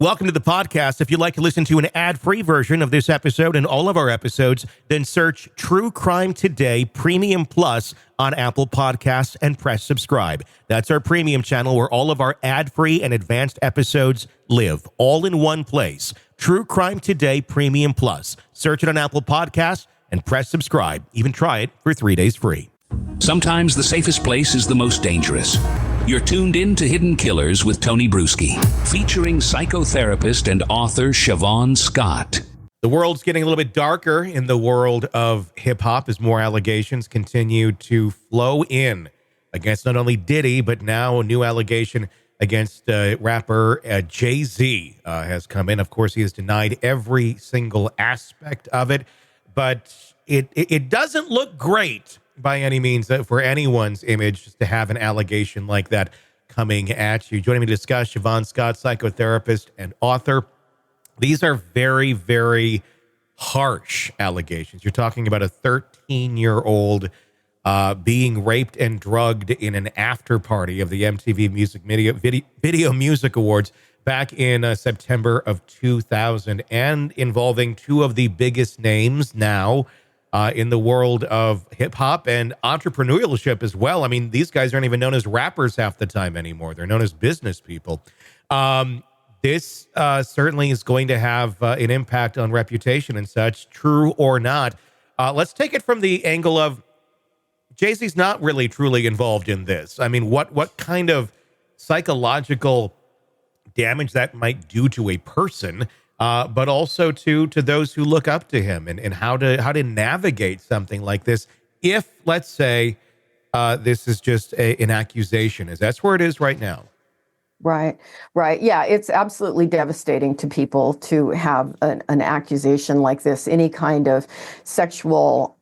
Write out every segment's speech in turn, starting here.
Welcome to the podcast. If you'd like to listen to an ad-free version of this episode and all of our episodes, then search True Crime Today Premium Plus on Apple Podcasts and press subscribe. That's our premium channel where all of our ad-free and advanced episodes live, all in one place. True Crime Today Premium Plus. Search it on Apple Podcasts and press subscribe. Even try it for 3 days free. Sometimes the safest place is the most dangerous. You're tuned in to Hidden Killers with Tony Bruschi, featuring psychotherapist and author Shavaun Scott. The world's getting a little bit darker in the world of hip-hop as more allegations continue to flow in against not only Diddy, but now a new allegation against rapper Jay-Z has come in. Of course, he has denied every single aspect of it, but it doesn't look great by any means for anyone's image just to have an allegation like that coming at you. Joining me to discuss, Shavaun Scott, psychotherapist and author. These are very, very harsh allegations. You're talking about a 13-year-old being raped and drugged in an after party of the MTV Video Music Awards back in September of 2000, and involving two of the biggest names now in the world of hip-hop and entrepreneurship as well. I mean, these guys aren't even known as rappers half the time anymore. They're known as business people. This certainly is going to have an impact on reputation and such, true or not. Let's take it from the angle of Jay-Z's not really truly involved in this. I mean, what kind of psychological damage that might do to a person, but also to those who look up to him, and how to navigate something like this if, let's say, this is just an accusation, as that's where it is right now. Right. Yeah, it's absolutely devastating to people to have an accusation like this, any kind of sexual,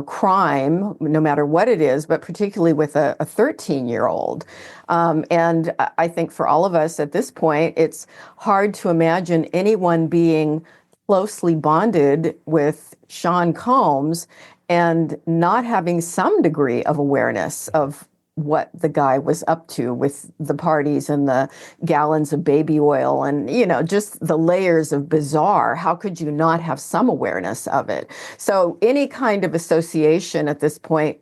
crime, no matter what it is, but particularly with a 13-year-old. And I think for all of us at this point, it's hard to imagine anyone being closely bonded with Sean Combs and not having some degree of awareness of what the guy was up to with the parties and the gallons of baby oil and, just the layers of bizarre. How could you not have some awareness of it? So any kind of association at this point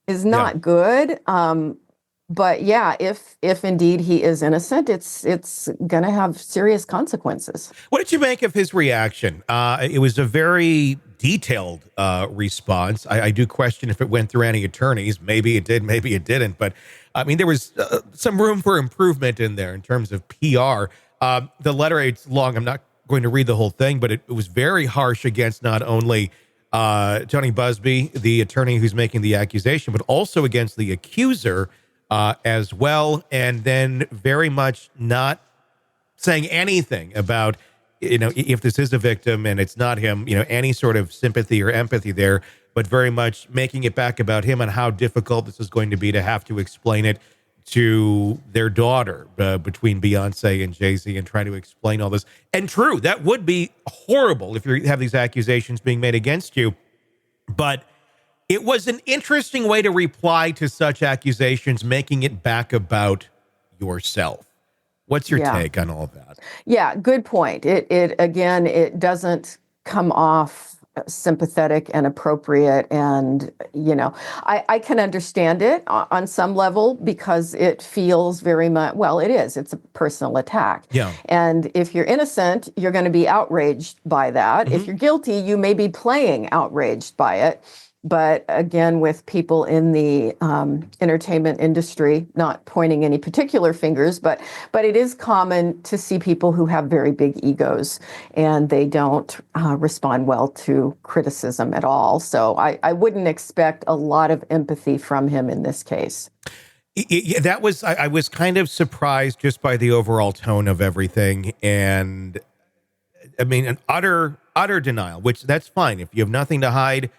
is not good. But yeah, if indeed he is innocent, it's going to have serious consequences. What did you make of his reaction? It was a very detailed response. I do question if it went through any attorneys. Maybe it did, maybe it didn't. But I mean, there was some room for improvement in there in terms of PR. The letter, it's long. I'm not going to read the whole thing, but it was very harsh against not only Tony Busby, the attorney who's making the accusation, but also against the accuser as well. And then very much not saying anything about, if this is a victim and it's not him, any sort of sympathy or empathy there, but very much making it back about him and how difficult this is going to be to have to explain it to their daughter between Beyonce and Jay-Z, and trying to explain all this. And true, that would be horrible if you have these accusations being made against you. But it was an interesting way to reply to such accusations, making it back about yourself. What's your take on all of that? Yeah, good point. It doesn't come off sympathetic and appropriate. And, I can understand it on some level because it feels very much, it's a personal attack. Yeah. And if you're innocent, you're going to be outraged by that. Mm-hmm. If you're guilty, you may be playing outraged by it. But again, with people in the entertainment industry, not pointing any particular fingers, but it is common to see people who have very big egos and they don't respond well to criticism at all. So I wouldn't expect a lot of empathy from him in this case. I was kind of surprised just by the overall tone of everything. And I mean, an utter denial, which that's fine. If you have nothing to hide,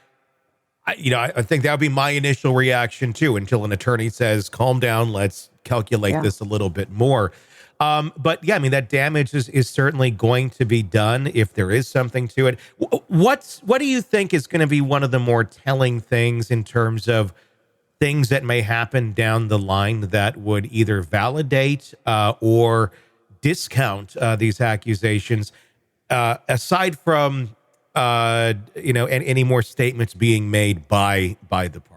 I think that would be my initial reaction too, until an attorney says, calm down, let's calculate this a little bit more. But yeah, I mean, that damage is certainly going to be done if there is something to it. What do you think is going to be one of the more telling things in terms of things that may happen down the line that would either validate or discount these accusations, aside from any more statements being made by the parties.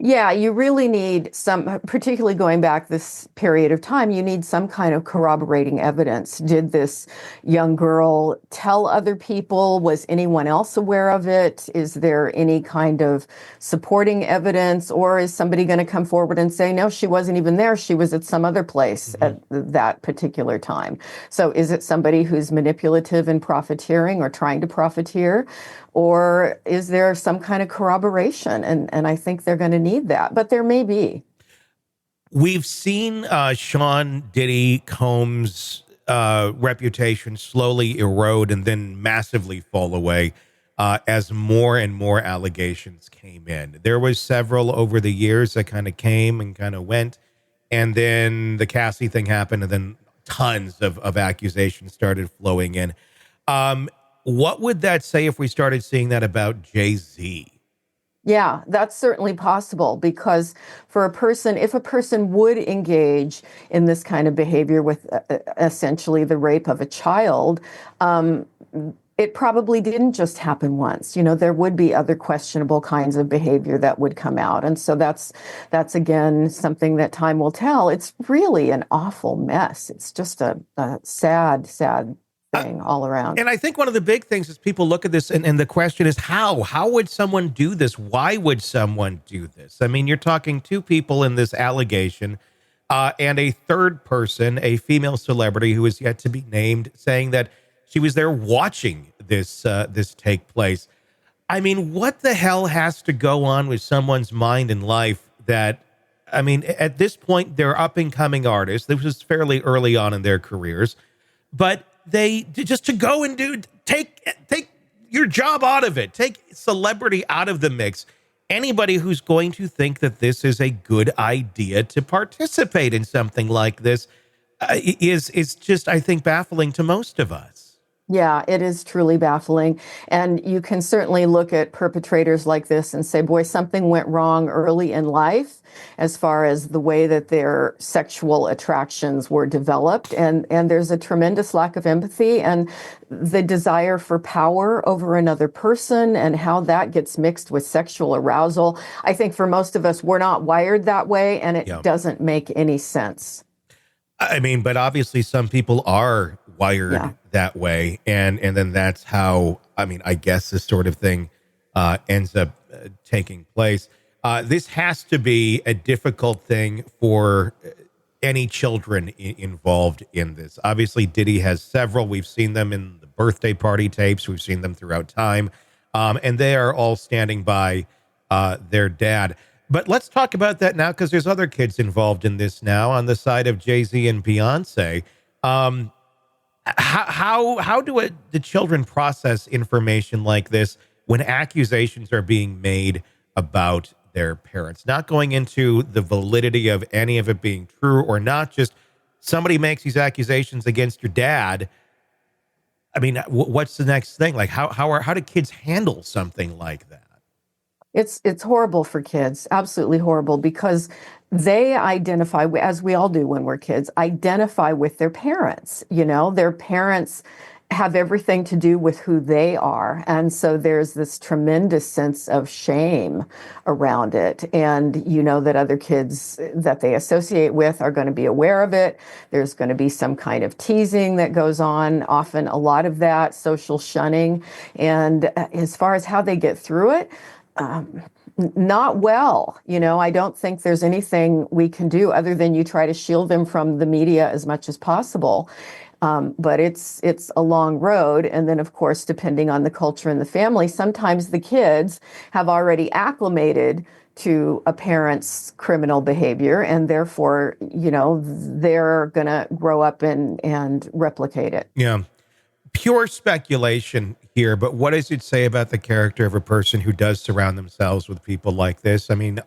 Yeah, you really need some, particularly going back this period of time, you need some kind of corroborating evidence. Did this young girl tell other people? Was anyone else aware of it? Is there any kind of supporting evidence? Or is somebody going to come forward and say, no, she wasn't even there. She was at some other place at that particular time. So is it somebody who's manipulative and profiteering or trying to profiteer? Or is there some kind of corroboration? And I think they're going to need that, but there may be. We've seen Sean Diddy Combs' reputation slowly erode and then massively fall away as more and more allegations came in. There was several over the years that kind of came and kind of went, and then the Cassie thing happened, and then tons of accusations started flowing in. What would that say if we started seeing that about Jay-Z? Yeah, that's certainly possible, because for a person, if a person would engage in this kind of behavior with essentially the rape of a child, it probably didn't just happen once. There would be other questionable kinds of behavior that would come out. And so that's again, something that time will tell. It's really an awful mess. It's just a sad, sad thing all around. And I think one of the big things is people look at this and the question is how would someone do this? Why would someone do this? I mean, you're talking two people in this allegation and a third person, a female celebrity who is yet to be named, saying that she was there watching this take place. I mean, what the hell has to go on with someone's mind and life that, I mean, at this point, they're up and coming artists. This was fairly early on in their careers, but they just to go and take your job out of it, take celebrity out of the mix. Anybody who's going to think that this is a good idea to participate in something like this is just, I think, baffling to most of us. Yeah, it is truly baffling. And you can certainly look at perpetrators like this and say, boy, something went wrong early in life as far as the way that their sexual attractions were developed. And there's a tremendous lack of empathy and the desire for power over another person and how that gets mixed with sexual arousal. I think for most of us, we're not wired that way, and it doesn't make any sense. I mean, but obviously some people are wired that way. And then that's how, I mean, I guess this sort of thing ends up taking place. This has to be a difficult thing for any children involved in this. Obviously, Diddy has several. We've seen them in the birthday party tapes. We've seen them throughout time. And they are all standing by their dad. But let's talk about that now, because there's other kids involved in this now on the side of Jay-Z and Beyonce. How do the children process information like this when accusations are being made about their parents? Not going into the validity of any of it being true or not, just somebody makes these accusations against your dad. I mean, what's the next thing? Like, how do kids handle something like that? It's horrible for kids, absolutely horrible, because they identify, as we all do when we're kids, identify with their parents. Their parents have everything to do with who they are. And so there's this tremendous sense of shame around it. And that other kids that they associate with are going to be aware of it. There's going to be some kind of teasing that goes on, often a lot of that, social shunning. And as far as how they get through it, not well. I don't think there's anything we can do other than you try to shield them from the media as much as possible. But it's a long road. And then, of course, depending on the culture and the family, sometimes the kids have already acclimated to a parent's criminal behavior, and therefore, they're going to grow up and replicate it. Yeah. Pure speculation here, but what does it say about the character of a person who does surround themselves with people like this? I mean,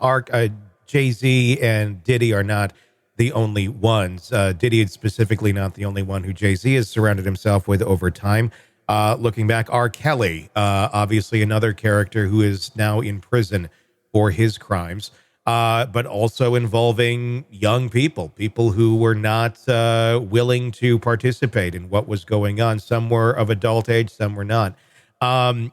Jay-Z and Diddy are not the only ones. Diddy is specifically not the only one who Jay-Z has surrounded himself with over time. Looking back, R. Kelly, obviously another character who is now in prison for his crimes. but also involving young people who were not willing to participate in what was going on. Some were of adult age, some were not. And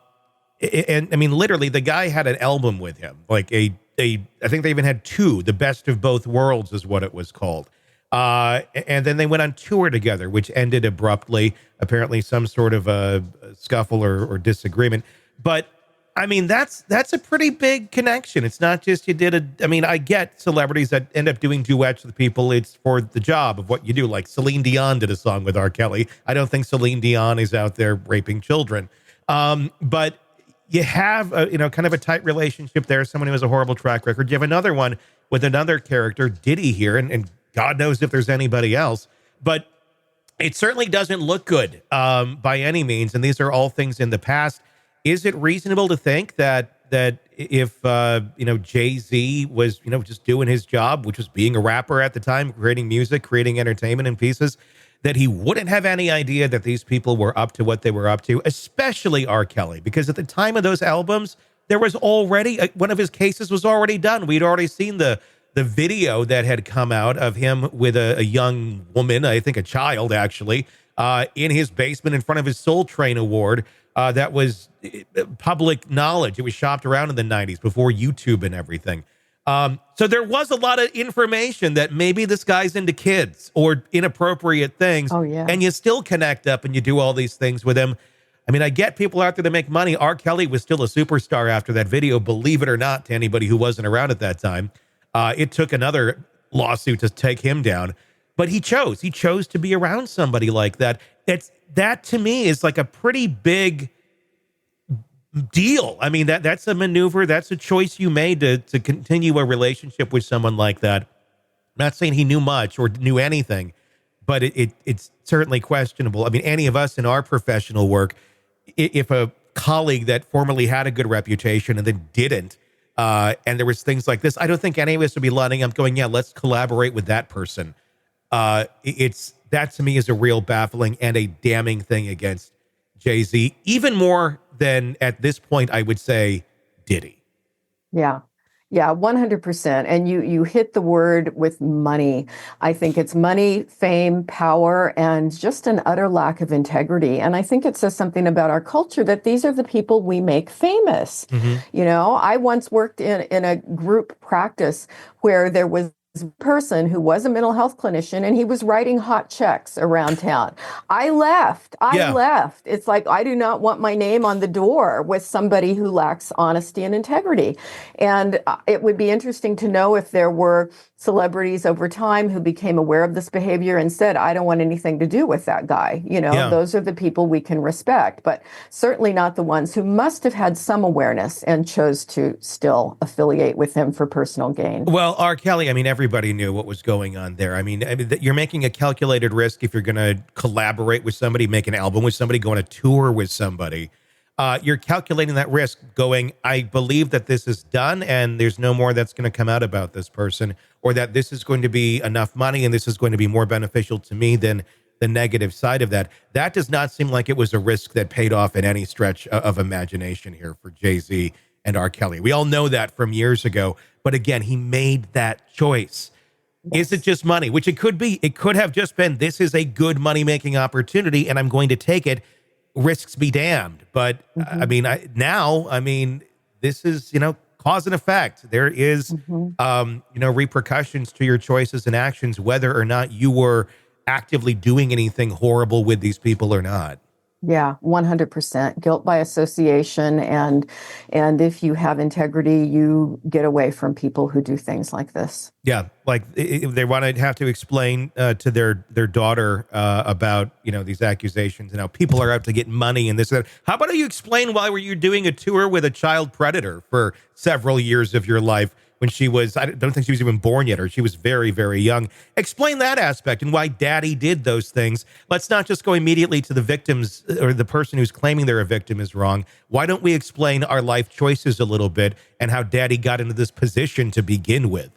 I mean, literally, the guy had an album with him, like I think they even had two. The Best of Both Worlds is what it was called. And then they went on tour together, which ended abruptly. Apparently, some sort of a scuffle or disagreement. But I mean, that's a pretty big connection. It's not just I mean, I get celebrities that end up doing duets with people. It's for the job of what you do. Like Celine Dion did a song with R. Kelly. I don't think Celine Dion is out there raping children. But you have kind of a tight relationship there. Someone who has a horrible track record. You have another one with another character, Diddy here, and God knows if there's anybody else. But it certainly doesn't look good by any means. And these are all things in the past. Is it reasonable to think that if Jay-Z was just doing his job, which was being a rapper at the time, creating music, creating entertainment and pieces, that he wouldn't have any idea that these people were up to what they were up to, especially R. Kelly, because at the time of those albums, there was already one of his cases was already done. We'd already seen the video that had come out of him with a young woman, I think a child actually, in his basement in front of his Soul Train award. That was public knowledge. It was shopped around in the 90s before YouTube and everything. So there was a lot of information that maybe this guy's into kids or inappropriate things. Oh, yeah. And you still connect up and you do all these things with him. I mean, I get people out there that make money. R. Kelly was still a superstar after that video, believe it or not, to anybody who wasn't around at that time. It took another lawsuit to take him down, but he chose to be around somebody like that. That to me is like a pretty big deal. I mean, that's a maneuver. That's a choice you made to continue a relationship with someone like that. I'm not saying he knew much or knew anything, but it's certainly questionable. I mean, any of us in our professional work, if a colleague that formerly had a good reputation and then didn't, and there was things like this, I don't think any of us would be lining up going, yeah, let's collaborate with that person. That to me is a real baffling and a damning thing against Jay-Z, even more than at this point, I would say Diddy. Yeah. Yeah, 100%. And you hit the word with money. I think it's money, fame, power, and just an utter lack of integrity. And I think it says something about our culture that these are the people we make famous. Mm-hmm. I once worked in a group practice where there was a person who was a mental health clinician and he was writing hot checks around town. I left. It's like, I do not want my name on the door with somebody who lacks honesty and integrity. And it would be interesting to know if there were celebrities over time who became aware of this behavior and said, I don't want anything to do with that guy. Those are the people we can respect, but certainly not the ones who must have had some awareness and chose to still affiliate with him for personal gain. Well, R. Kelly, I mean, everybody knew what was going on there. I mean, you're making a calculated risk if you're going to collaborate with somebody, make an album with somebody, go on a tour with somebody. You're calculating that risk going, I believe that this is done and there's no more that's going to come out about this person, or that this is going to be enough money and this is going to be more beneficial to me than the negative side of that. That does not seem like it was a risk that paid off in any stretch of imagination here for Jay-Z and R. Kelly. We all know that from years ago. But again, he made that choice. Yes. Is it just money? Which it could be. It could have just been, this is a good money-making opportunity and I'm going to take it. Risks be damned. But I mean, this is, cause and effect. There is, repercussions to your choices and actions, whether or not you were actively doing anything horrible with these people or not. Yeah, 100%. Guilt by association. And if you have integrity, you get away from people who do things like this. Yeah, like if they want to have to explain to their daughter about, these accusations and how people are out to get money and this and that. How about you explain why were you doing a tour with a child predator for several years of your life when she was, I don't think she was even born yet, or she was very, very young. Explain that aspect and why daddy did those things. Let's not just go immediately to the victims or the person who's claiming they're a victim is wrong. Why don't we explain our life choices a little bit and how daddy got into this position to begin with?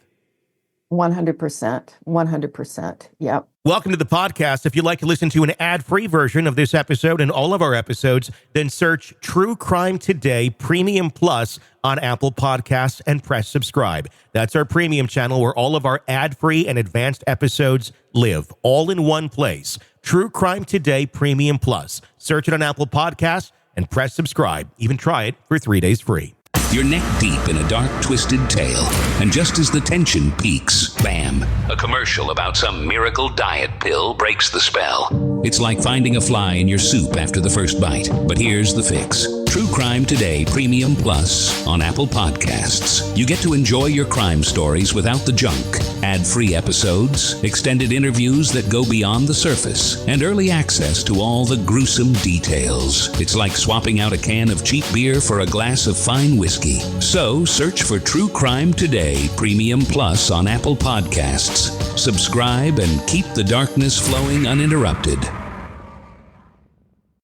100%. 100%. Yep. Welcome to the podcast. If you'd like to listen to an ad-free version of this episode and all of our episodes, then search True Crime Today Premium Plus on Apple Podcasts and press subscribe. That's our premium channel where all of our ad-free and advanced episodes live, all in one place. True Crime Today Premium Plus. Search it on Apple Podcasts and press subscribe. Even try it for 3 days free. You're neck deep in a dark, twisted tale, and just as the tension peaks, bam, a commercial about some miracle diet pill breaks the spell. It's like finding a fly in your soup after the first bite. But here's the fix. True Crime Today Premium Plus on Apple Podcasts. You get to enjoy your crime stories without the junk, ad-free episodes, extended interviews that go beyond the surface, and early access to all the gruesome details. It's like swapping out a can of cheap beer for a glass of fine whiskey. So search for True Crime Today Premium Plus on Apple Podcasts. Subscribe and keep the darkness flowing uninterrupted.